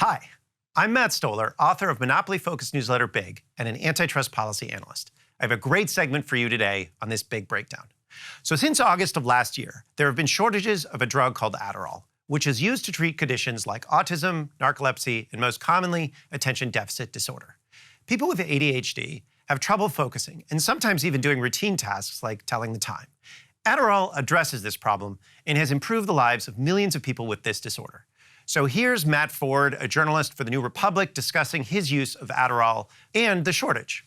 Hi, I'm Matt Stoller, author of Monopoly-focused newsletter Big and an antitrust policy analyst. I have a great segment for you today on this big breakdown. So since August of last year, there have been shortages of a drug called Adderall, which is used to treat conditions like autism, narcolepsy, and most commonly, attention deficit disorder. People with ADHD have trouble focusing and sometimes even doing routine tasks like telling the time. Adderall addresses this problem and has improved the lives of millions of people with this disorder. So here's Matt Ford, a journalist for The New Republic, discussing his use of Adderall and the shortage.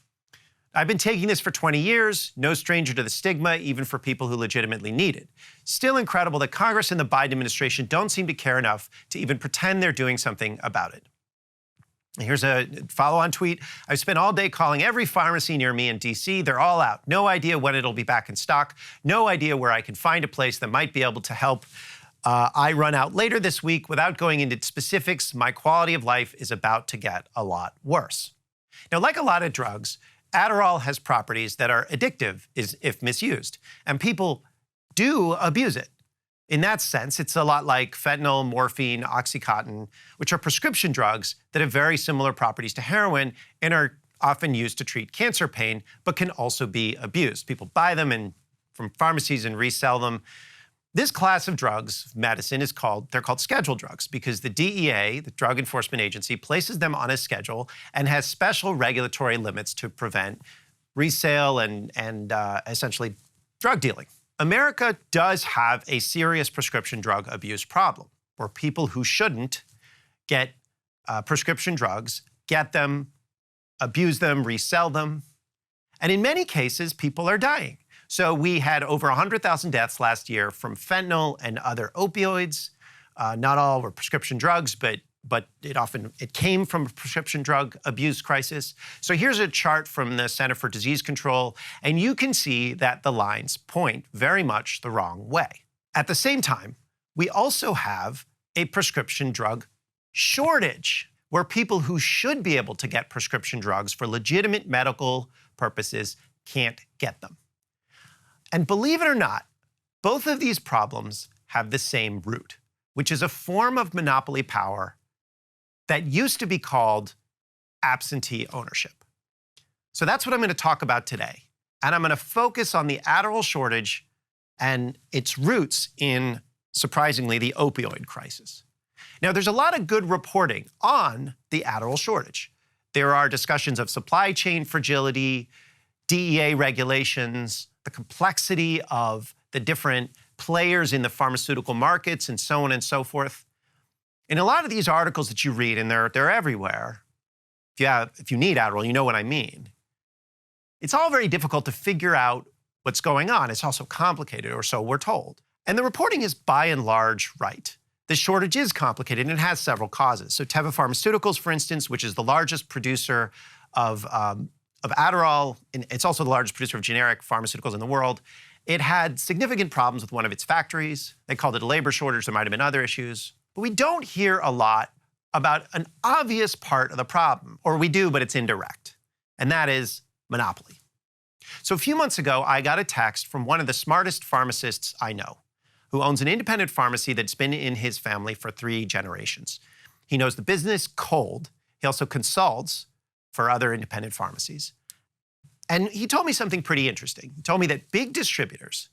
I've been taking this for 20 years, no stranger to the stigma, even for people who legitimately need it. Still incredible that Congress and the Biden administration don't seem to care enough to even pretend they're doing something about it. Here's a follow-on tweet. I've spent all day calling every pharmacy near me in DC. They're all out. No idea when it'll be back in stock. No idea where I can find a place that might be able to help. I run out later this week. Without going into specifics, my quality of life is about to get a lot worse. Now, like a lot of drugs, Adderall has properties that are addictive if misused, and people do abuse it. In that sense, it's a lot like fentanyl, morphine, Oxycontin, which are prescription drugs that have very similar properties to heroin and are often used to treat cancer pain, but can also be abused. People buy them from pharmacies and resell them. This class of drugs, medicine, they're called scheduled drugs because the DEA, the Drug Enforcement Agency, places them on a schedule and has special regulatory limits to prevent resale and essentially drug dealing. America does have a serious prescription drug abuse problem where people who shouldn't get prescription drugs get them, abuse them, resell them. And in many cases, people are dying. So we had over 100,000 deaths last year from fentanyl and other opioids. Not all were prescription drugs, but it came from a prescription drug abuse crisis. So here's a chart from the Center for Disease Control, and you can see that the lines point very much the wrong way. At the same time, we also have a prescription drug shortage, where people who should be able to get prescription drugs for legitimate medical purposes can't get them. And believe it or not, both of these problems have the same root, which is a form of monopoly power that used to be called absentee ownership. So that's what I'm going to talk about today. And I'm going to focus on the Adderall shortage and its roots in, surprisingly, the opioid crisis. Now, there's a lot of good reporting on the Adderall shortage. There are discussions of supply chain fragility, DEA regulations, the complexity of the different players in the pharmaceutical markets, and so on and so forth. In a lot of these articles that you read, and they're everywhere, if you need Adderall, you know what I mean. It's all very difficult to figure out what's going on. It's also complicated, or so we're told. And the reporting is by and large right. The shortage is complicated and it has several causes. So Teva Pharmaceuticals, for instance, which is the largest producer of Adderall, and it's also the largest producer of generic pharmaceuticals in the world, it had significant problems with one of its factories. They called it a labor shortage. There might have been other issues. But we don't hear a lot about an obvious part of the problem, or we do, but it's indirect, and that is monopoly. So a few months ago, I got a text from one of the smartest pharmacists I know, who owns an independent pharmacy that's been in his family for 3 generations. He knows the business cold. He also consults for other independent pharmacies. And he told me something pretty interesting. He told me that big distributors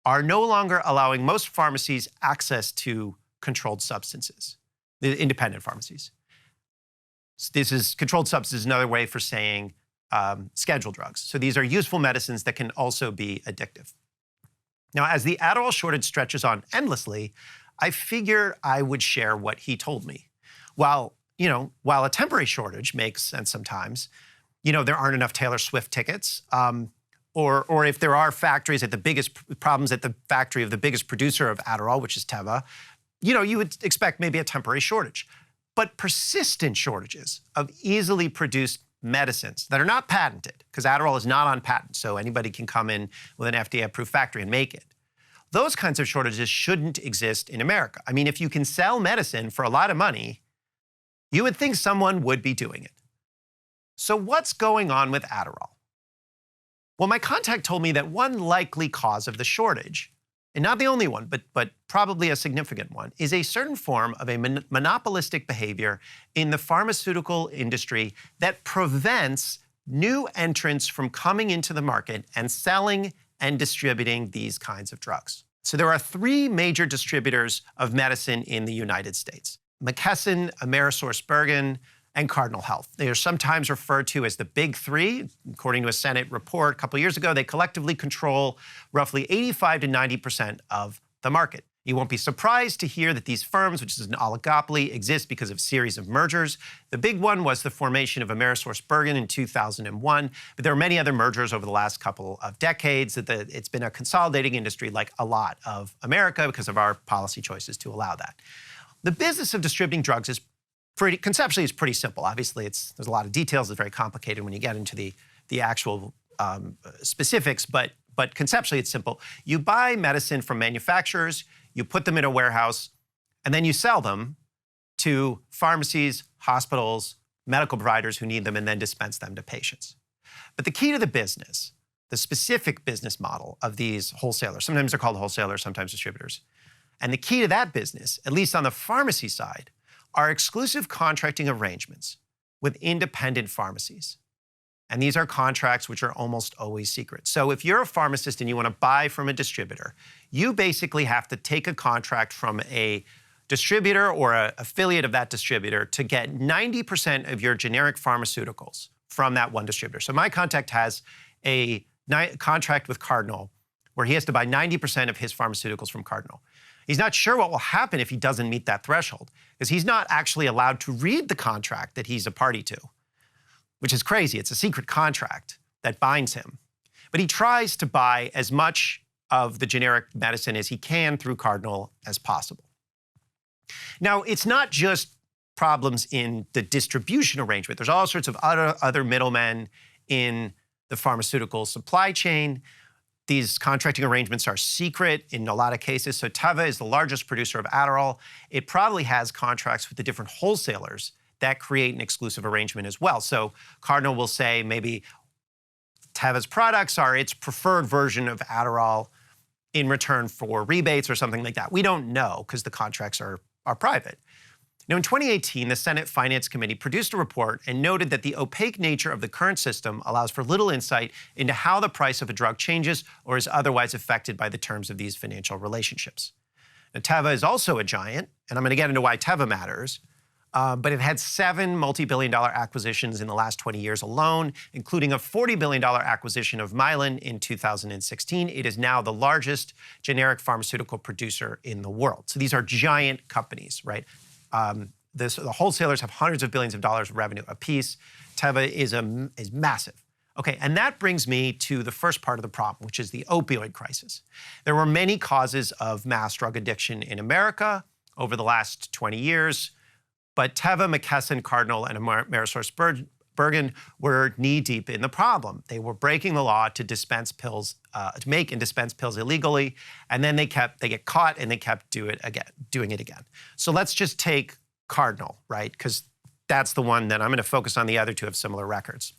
are no longer allowing most pharmacies access to controlled substances, the independent pharmacies. Controlled substances is another way for saying scheduled drugs. So these are useful medicines that can also be addictive. Now, as the Adderall shortage stretches on endlessly, I figure I would share what he told me. While a temporary shortage makes sense sometimes, there aren't enough Taylor Swift tickets, or if there are factories at the biggest problems at the factory of the biggest producer of Adderall, which is Teva, you would expect maybe a temporary shortage. But persistent shortages of easily produced medicines that are not patented, because Adderall is not on patent, so anybody can come in with an FDA-approved factory and make it. Those kinds of shortages shouldn't exist in America. I mean, if you can sell medicine for a lot of money, you would think someone would be doing it. So what's going on with Adderall? Well, my contact told me that one likely cause of the shortage and not the only one, but probably a significant one, is a certain form of a monopolistic behavior in the pharmaceutical industry that prevents new entrants from coming into the market and selling and distributing these kinds of drugs. So there are three major distributors of medicine in the United States: McKesson, AmerisourceBergen, and Cardinal Health. They are sometimes referred to as the Big Three. According to a Senate report a couple years ago, they collectively control roughly 85 to 90% of the market. You won't be surprised to hear that these firms, which is an oligopoly, exist because of a series of mergers. The big one was the formation of AmerisourceBergen in 2001, but there are many other mergers over the last couple of decades. It's been a consolidating industry like a lot of America because of our policy choices to allow that. The business of distributing drugs is conceptually it's pretty simple. Obviously, there's a lot of details. It's very complicated when you get into the actual specifics, but conceptually it's simple. You buy medicine from manufacturers, you put them in a warehouse, and then you sell them to pharmacies, hospitals, medical providers who need them, and then dispense them to patients. But the key to the business, the specific business model of these wholesalers, sometimes they're called wholesalers, sometimes distributors, and the key to that business, at least on the pharmacy side, are exclusive contracting arrangements with independent pharmacies. And these are contracts which are almost always secret. So if you're a pharmacist and you want to buy from a distributor, you basically have to take a contract from a distributor or an affiliate of that distributor to get 90% of your generic pharmaceuticals from that one distributor. So my contact has a contract with Cardinal where he has to buy 90% of his pharmaceuticals from Cardinal. He's not sure what will happen if he doesn't meet that threshold, because he's not actually allowed to read the contract that he's a party to, which is crazy. It's a secret contract that binds him. But he tries to buy as much of the generic medicine as he can through Cardinal as possible. Now, it's not just problems in the distribution arrangement. There's all sorts of other middlemen in the pharmaceutical supply chain. These contracting arrangements are secret in a lot of cases. So Teva is the largest producer of Adderall. It probably has contracts with the different wholesalers that create an exclusive arrangement as well. So Cardinal will say maybe Teva's products are its preferred version of Adderall in return for rebates or something like that. We don't know because the contracts are private. Now, in 2018, the Senate Finance Committee produced a report and noted that the opaque nature of the current system allows for little insight into how the price of a drug changes or is otherwise affected by the terms of these financial relationships. Now, Teva is also a giant, and I'm going to get into why Teva matters, but it had 7 multi-billion-dollar acquisitions in the last 20 years alone, including a $40 billion acquisition of Mylan in 2016. It is now the largest generic pharmaceutical producer in the world. So these are giant companies, right? The wholesalers have hundreds of billions of dollars of revenue apiece. Teva is massive. Okay, and that brings me to the first part of the problem, which is the opioid crisis. There were many causes of mass drug addiction in America over the last 20 years, but Teva, McKesson, Cardinal, and AmerisourceBergen were knee-deep in the problem. They were breaking the law to dispense pills, to make and dispense pills illegally, and then they get caught and they kept doing it again. So let's just take Cardinal, right? Because that's the one that I'm going to focus on. The other two have similar records.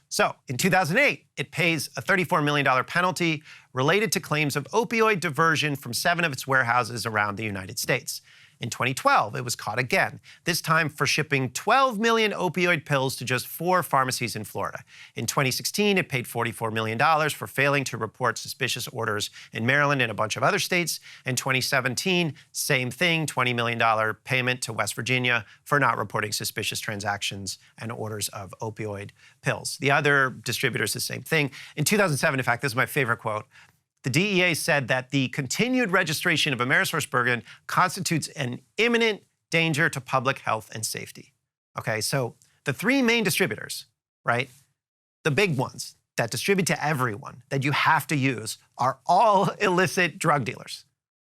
So in 2008, it pays a $34 million penalty related to claims of opioid diversion from 7 of its warehouses around the United States. In 2012, it was caught again, this time for shipping 12 million opioid pills to just 4 pharmacies in Florida. In 2016, it paid $44 million for failing to report suspicious orders in Maryland and a bunch of other states. In 2017, same thing, $20 million payment to West Virginia for not reporting suspicious transactions and orders of opioid pills. The other distributors, the same thing. In 2007, in fact, this is my favorite quote, the DEA said that the continued registration of AmerisourceBergen constitutes an imminent danger to public health and safety. Okay, so the 3 main distributors, right, the big ones that distribute to everyone that you have to use are all illicit drug dealers,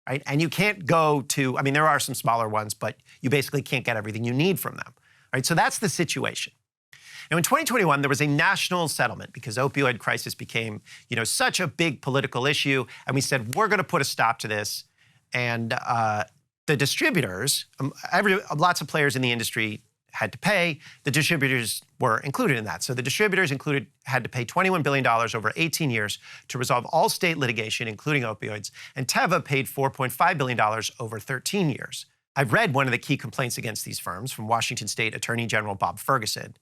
right? And you can't go to, I mean, there are some smaller ones, but you basically can't get everything you need from them, right? So that's the situation. Now, in 2021, there was a national settlement because opioid crisis became, such a big political issue, and we said, we're going to put a stop to this. And the distributors, lots of players in the industry had to pay, the distributors were included in that. So the distributors had to pay $21 billion over 18 years to resolve all state litigation, including opioids, and Teva paid $4.5 billion over 13 years. I've read one of the key complaints against these firms from Washington State Attorney General Bob Ferguson.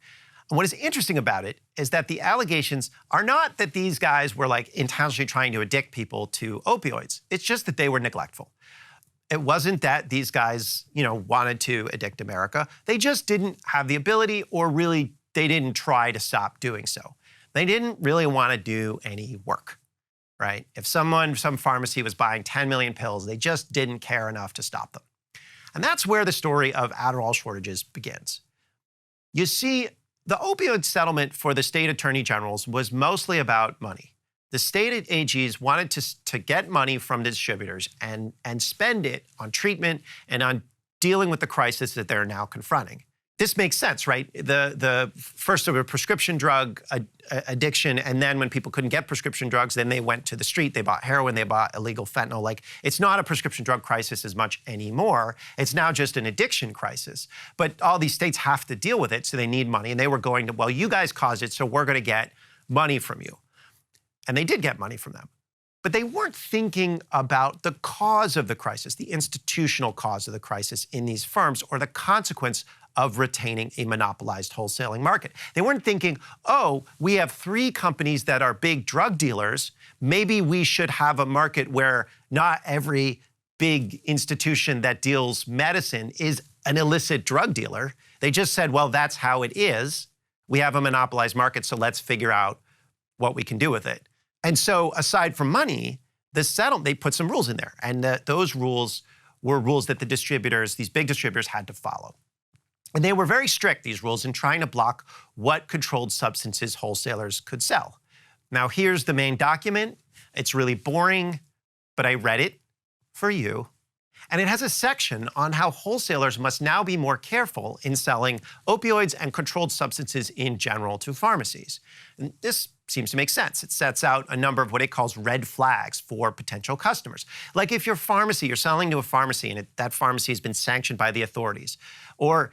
And what is interesting about it is that the allegations are not that these guys were like intentionally trying to addict people to opioids. It's just that they were neglectful. It wasn't that these guys, wanted to addict America. They just didn't have the ability, or really, they didn't try to stop doing so. They didn't really want to do any work, right? If some pharmacy was buying 10 million pills, they just didn't care enough to stop them. And that's where the story of Adderall shortages begins. You see, the opioid settlement for the state attorney generals was mostly about money. The state AGs wanted to get money from the distributors and spend it on treatment and on dealing with the crisis that they're now confronting. This makes sense, right? The first of a prescription drug addiction, and then when people couldn't get prescription drugs, then they went to the street, they bought heroin, they bought illegal fentanyl. Like, it's not a prescription drug crisis as much anymore. It's now just an addiction crisis. But all these states have to deal with it, so they need money. And they were going to, well, you guys caused it, so we're going to get money from you. And they did get money from them. But they weren't thinking about the cause of the crisis, the institutional cause of the crisis in these firms, or the consequence of retaining a monopolized wholesaling market. They weren't thinking, oh, we have 3 companies that are big drug dealers. Maybe we should have a market where not every big institution that deals medicine is an illicit drug dealer. They just said, well, that's how it is. We have a monopolized market, so let's figure out what we can do with it. And so aside from money, they put some rules in there. And those rules were rules that the distributors, these big distributors, had to follow. And they were very strict, these rules, in trying to block what controlled substances wholesalers could sell. Now, here's the main document. It's really boring, but I read it for you. And it has a section on how wholesalers must now be more careful in selling opioids and controlled substances in general to pharmacies. And this seems to make sense. It sets out a number of what it calls red flags for potential customers. Like if you're selling to a pharmacy and that pharmacy has been sanctioned by the authorities, or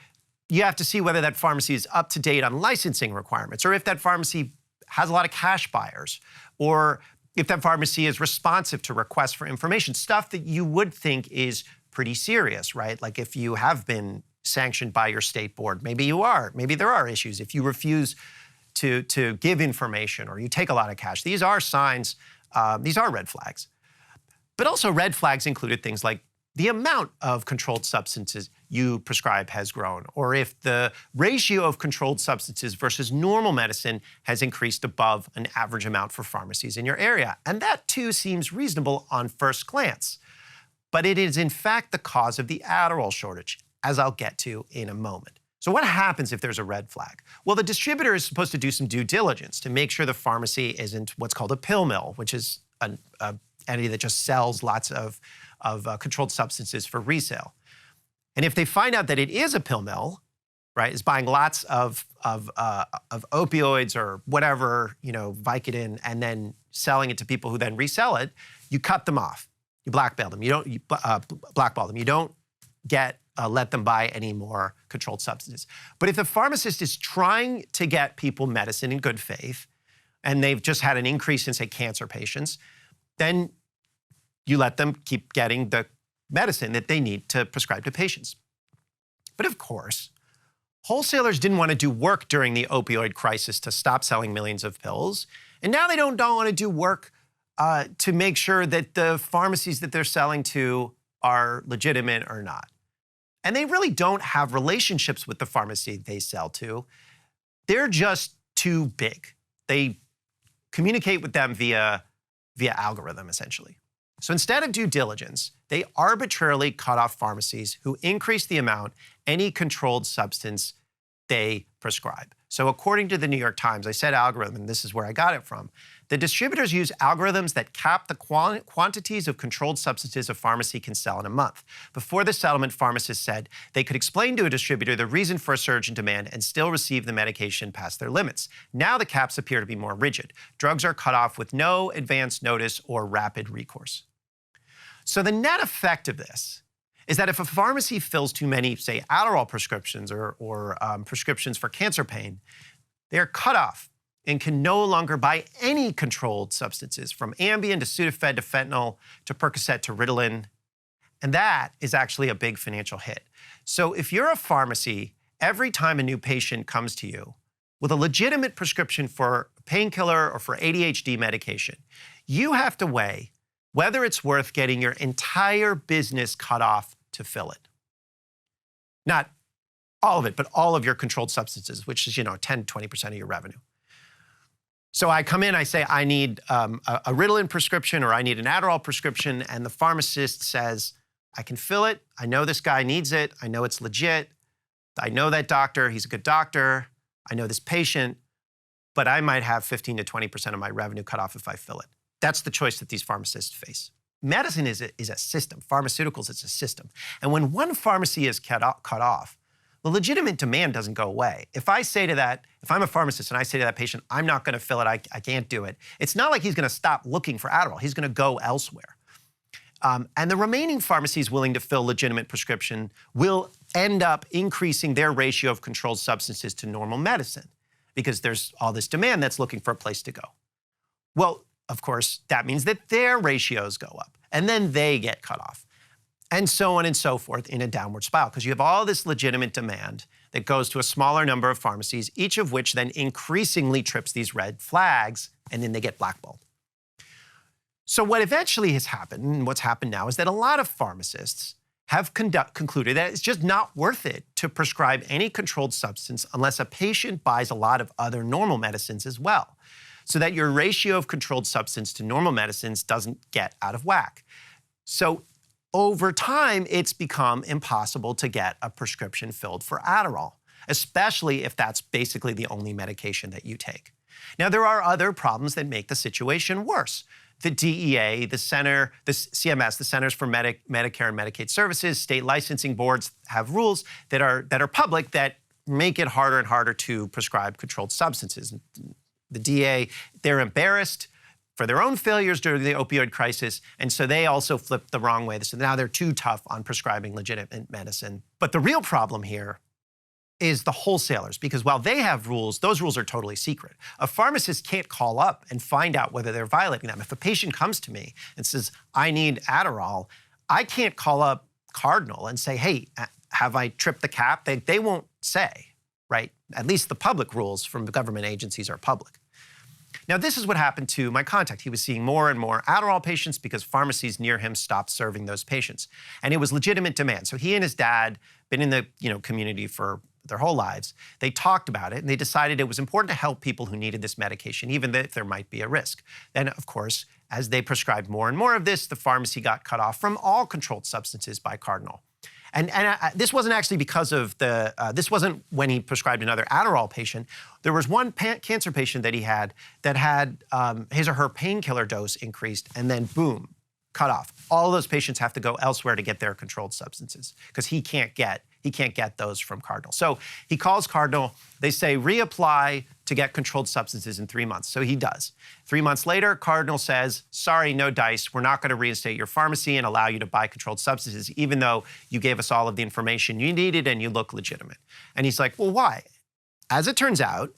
you have to see whether that pharmacy is up to date on licensing requirements, or if that pharmacy has a lot of cash buyers, or if that pharmacy is responsive to requests for information, stuff that you would think is pretty serious, right? Like if you have been sanctioned by your state board, maybe you are, maybe there are issues. If you refuse to give information, or you take a lot of cash, these are signs, these are red flags. But also red flags included things like the amount of controlled substances you prescribe has grown, or if the ratio of controlled substances versus normal medicine has increased above an average amount for pharmacies in your area. And that too seems reasonable on first glance. But it is in fact the cause of the Adderall shortage, as I'll get to in a moment. So what happens if there's a red flag? Well, the distributor is supposed to do some due diligence to make sure the pharmacy isn't what's called a pill mill, which is an entity that just sells lots of controlled substances for resale. And if they find out that it is a pill mill, right, is buying lots of opioids or whatever, Vicodin, and then selling it to people who then resell it, you cut them off. You blackball them. You blackball them. You don't let them buy any more controlled substances. But if the pharmacist is trying to get people medicine in good faith, and they've just had an increase in, say, cancer patients, then you let them keep getting the medicine that they need to prescribe to patients. But of course, wholesalers didn't want to do work during the opioid crisis to stop selling millions of pills. And now they don't want to do work to make sure that the pharmacies that they're selling to are legitimate or not. And they really don't have relationships with the pharmacy they sell to. They're just too big. They communicate with them via algorithm, essentially. So instead of due diligence, they arbitrarily cut off pharmacies who increase the amount any controlled substance they prescribe. So according to the New York Times, I said algorithm, and this is where I got it from. The distributors use algorithms that cap the quantities of controlled substances a pharmacy can sell in a month. Before the settlement, pharmacists said they could explain to a distributor the reason for a surge in demand and still receive the medication past their limits. Now the caps appear to be more rigid. Drugs are cut off with no advance notice or rapid recourse. So the net effect of this is that if a pharmacy fills too many, say, Adderall prescriptions or prescriptions for cancer pain, they're cut off and can no longer buy any controlled substances, from Ambien to Sudafed to fentanyl to Percocet to Ritalin. And that is actually a big financial hit. So if you're a pharmacy, every time a new patient comes to you with a legitimate prescription for painkiller or for ADHD medication, you have to weigh whether it's worth getting your entire business cut off to fill it. Not all of it, but all of your controlled substances, which is, 10, 20% of your revenue. So I come in, I say, I need a Ritalin prescription or I need an Adderall prescription, and the pharmacist says, I can fill it. I know this guy needs it. I know it's legit. I know that doctor. He's a good doctor. I know this patient, but I might have 15 to 20% of my revenue cut off if I fill it. That's the choice that these pharmacists face. Medicine is a system. Pharmaceuticals, it's a system. And when one pharmacy is cut off, the legitimate demand doesn't go away. If I'm a pharmacist and I say to that patient, I'm not gonna fill it, I can't do it, it's not like he's gonna stop looking for Adderall. He's gonna go elsewhere. And the remaining pharmacies willing to fill legitimate prescription will end up increasing their ratio of controlled substances to normal medicine because there's all this demand that's looking for a place to go. Well, of course, that means that their ratios go up and then they get cut off. And so on and so forth in a downward spiral, because you have all this legitimate demand that goes to a smaller number of pharmacies, each of which then increasingly trips these red flags, and then they get blackballed. So what eventually has happened, and what's happened now, is that a lot of pharmacists have concluded that it's just not worth it to prescribe any controlled substance unless a patient buys a lot of other normal medicines as well, so that your ratio of controlled substance to normal medicines doesn't get out of whack. So over time, it's become impossible to get a prescription filled for Adderall, especially if that's basically the only medication that you take. Now, there are other problems that make the situation worse. The DEA, the CMS, the Centers for Medicare and Medicaid Services, state licensing boards have rules that are public that make it harder and harder to prescribe controlled substances. The DEA, they're embarrassed for their own failures during the opioid crisis, and so they also flipped the wrong way. So now they're too tough on prescribing legitimate medicine. But the real problem here is the wholesalers, because while they have rules, those rules are totally secret. A pharmacist can't call up and find out whether they're violating them. If a patient comes to me and says, I need Adderall, I can't call up Cardinal and say, hey, have I tripped the cap? They won't say, right? At least the public rules from the government agencies are public. Now, this is what happened to my contact. He was seeing more and more Adderall patients because pharmacies near him stopped serving those patients. And it was legitimate demand. So he and his dad, been in the community for their whole lives. They talked about it and they decided it was important to help people who needed this medication, even if there might be a risk. Then, of course, as they prescribed more and more of this, the pharmacy got cut off from all controlled substances by Cardinal. And this wasn't actually because of this wasn't when he prescribed another Adderall patient. There was one cancer patient that he had that had his or her painkiller dose increased, and then boom, cut off. All of those patients have to go elsewhere to get their controlled substances because he can't get those from Cardinal. So he calls Cardinal. They say reapply to get controlled substances in 3 months. So he does. 3 months later, Cardinal says, sorry, no dice. We're not going to reinstate your pharmacy and allow you to buy controlled substances, even though you gave us all of the information you needed and you look legitimate. And he's like, well, why? As it turns out,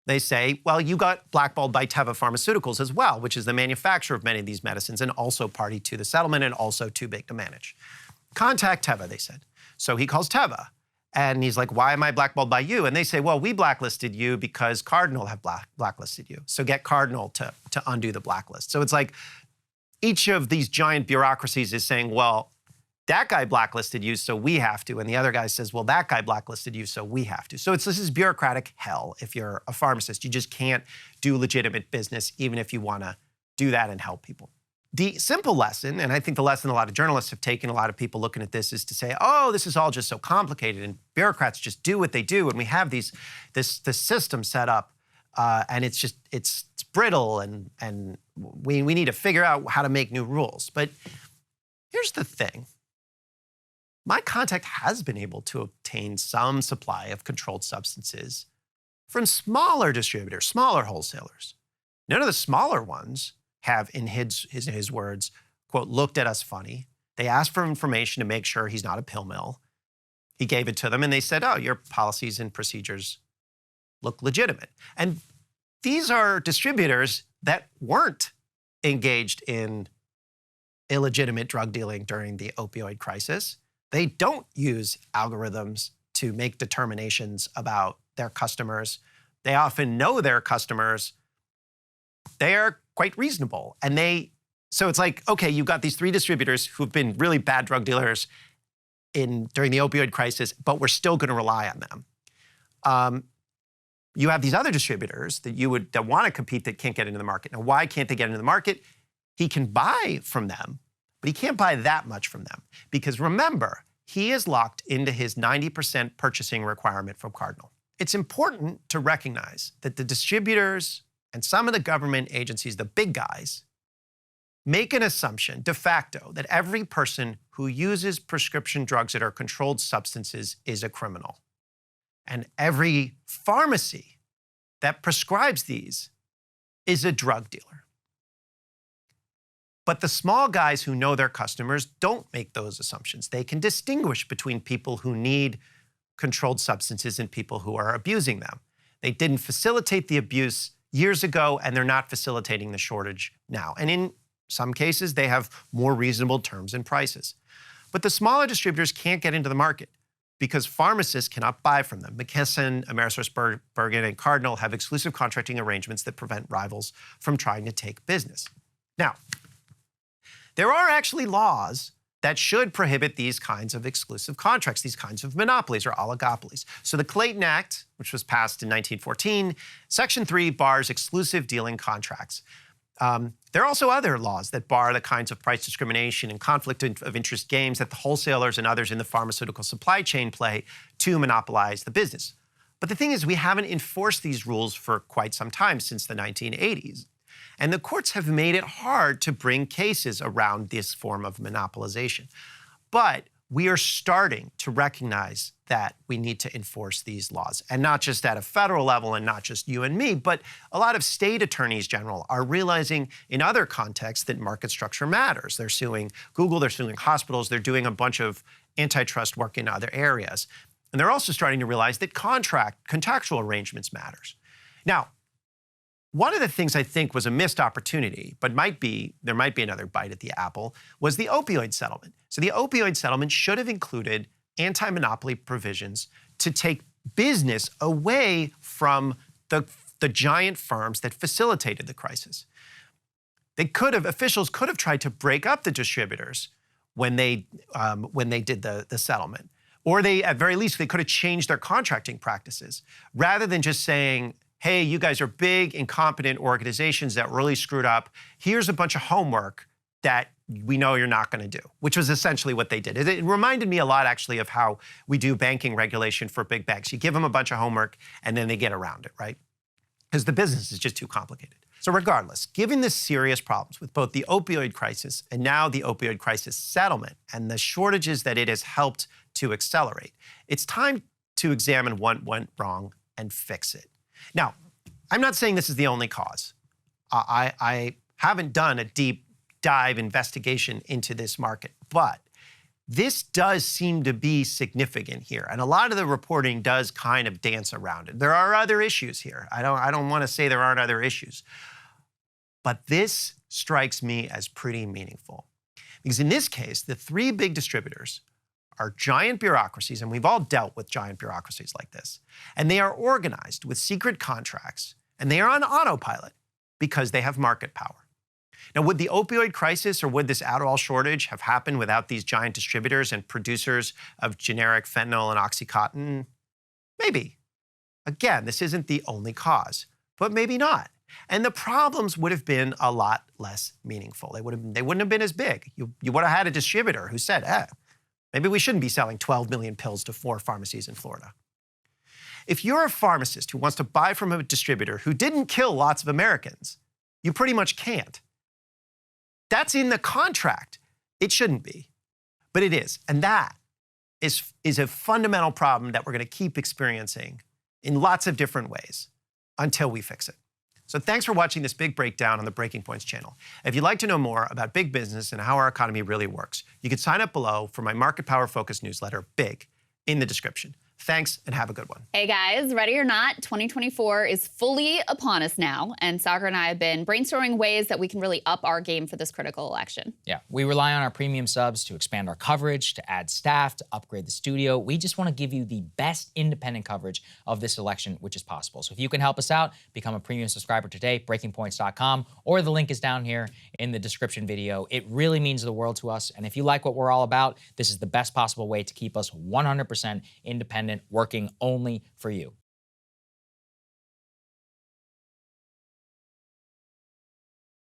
they say, well, you got blackballed by Teva Pharmaceuticals as well, which is the manufacturer of many of these medicines and also party to the settlement and also too big to manage. Contact Teva, they said. So he calls Teva and he's like, why am I blackballed by you? And they say, well, we blacklisted you because Cardinal have blacklisted you. So get Cardinal to undo the blacklist. So it's like each of these giant bureaucracies is saying, well, that guy blacklisted you, so we have to. And the other guy says, well, that guy blacklisted you, so we have to. So this is bureaucratic hell if you're a pharmacist. You just can't do legitimate business, even if you want to do that and help people. The simple lesson, and I think the lesson a lot of journalists have taken, a lot of people looking at this, is to say, oh, this is all just so complicated, and bureaucrats just do what they do, and we have this system set up, and it's brittle, and we need to figure out how to make new rules. But here's the thing. My contact has been able to obtain some supply of controlled substances from smaller distributors, smaller wholesalers. None of the smaller ones have, in his words, quote, looked at us funny. They asked for information to make sure he's not a pill mill. He gave it to them, and they said, oh, your policies and procedures look legitimate. And these are distributors that weren't engaged in illegitimate drug dealing during the opioid crisis. They don't use algorithms to make determinations about their customers. They often know their customers. They are quite reasonable. And so it's like, okay, you've got these three distributors who've been really bad drug dealers during the opioid crisis, but we're still going to rely on them. You have these other distributors that want to compete that can't get into the market. Now, why can't they get into the market? He can buy from them, but he can't buy that much from them. Because remember, he is locked into his 90% purchasing requirement from Cardinal. It's important to recognize that the distributors and some of the government agencies, the big guys, make an assumption de facto that every person who uses prescription drugs that are controlled substances is a criminal. And every pharmacy that prescribes these is a drug dealer. But the small guys who know their customers don't make those assumptions. They can distinguish between people who need controlled substances and people who are abusing them. They didn't facilitate the abuse years ago, and they're not facilitating the shortage now. And in some cases, they have more reasonable terms and prices. But the smaller distributors can't get into the market because pharmacists cannot buy from them. McKesson, AmerisourceBergen, and Cardinal have exclusive contracting arrangements that prevent rivals from trying to take business. Now, there are actually laws that should prohibit these kinds of exclusive contracts, these kinds of monopolies or oligopolies. So the Clayton Act, which was passed in 1914, Section 3 bars exclusive dealing contracts. There are also other laws that bar the kinds of price discrimination and conflict of interest games that the wholesalers and others in the pharmaceutical supply chain play to monopolize the business. But the thing is, we haven't enforced these rules for quite some time, since the 1980s. And the courts have made it hard to bring cases around this form of monopolization. But we are starting to recognize that we need to enforce these laws, and not just at a federal level and not just you and me, but a lot of state attorneys general are realizing in other contexts that market structure matters. They're suing Google, they're suing hospitals, they're doing a bunch of antitrust work in other areas. And they're also starting to realize that contractual arrangements matters. Now, one of the things I think was a missed opportunity, but there might be another bite at the apple, was the opioid settlement. So the opioid settlement should have included anti-monopoly provisions to take business away from the giant firms that facilitated the crisis. Officials could have tried to break up the distributors when they did the settlement. Or at very least, they could have changed their contracting practices rather than just saying, hey, you guys are big, incompetent organizations that really screwed up. Here's a bunch of homework that we know you're not going to do, which was essentially what they did. It reminded me a lot, actually, of how we do banking regulation for big banks. You give them a bunch of homework, and then they get around it, right? Because the business is just too complicated. So regardless, given the serious problems with both the opioid crisis and now the opioid crisis settlement and the shortages that it has helped to accelerate, it's time to examine what went wrong and fix it. Now, I'm not saying this is the only cause. I haven't done a deep dive investigation into this market, but this does seem to be significant here. And a lot of the reporting does kind of dance around it. There are other issues here. I don't want to say there aren't other issues. But this strikes me as pretty meaningful. Because in this case, the three big distributors are giant bureaucracies, and we've all dealt with giant bureaucracies like this. And they are organized with secret contracts, and they are on autopilot because they have market power. Now, would the opioid crisis or would this Adderall shortage have happened without these giant distributors and producers of generic fentanyl and OxyContin? Maybe. Again, this isn't the only cause, but maybe not. And the problems would have been a lot less meaningful. They wouldn't have been as big. You would have had a distributor who said, maybe we shouldn't be selling 12 million pills to 4 pharmacies in Florida. If you're a pharmacist who wants to buy from a distributor who didn't kill lots of Americans, you pretty much can't. That's in the contract. It shouldn't be, but it is. And that is a fundamental problem that we're going to keep experiencing in lots of different ways until we fix it. So thanks for watching this big breakdown on the Breaking Points channel. If you'd like to know more about big business and how our economy really works, you can sign up below for my market power focused newsletter, Big, in the description. Thanks, and have a good one. Hey guys, ready or not, 2024 is fully upon us now, and Soccer and I have been brainstorming ways that we can really up our game for this critical election. Yeah, we rely on our premium subs to expand our coverage, to add staff, to upgrade the studio. We just want to give you the best independent coverage of this election, which is possible. So if you can help us out, become a premium subscriber today, breakingpoints.com, or the link is down here in the description video. It really means the world to us, and if you like what we're all about, this is the best possible way to keep us 100% independent, working only for you.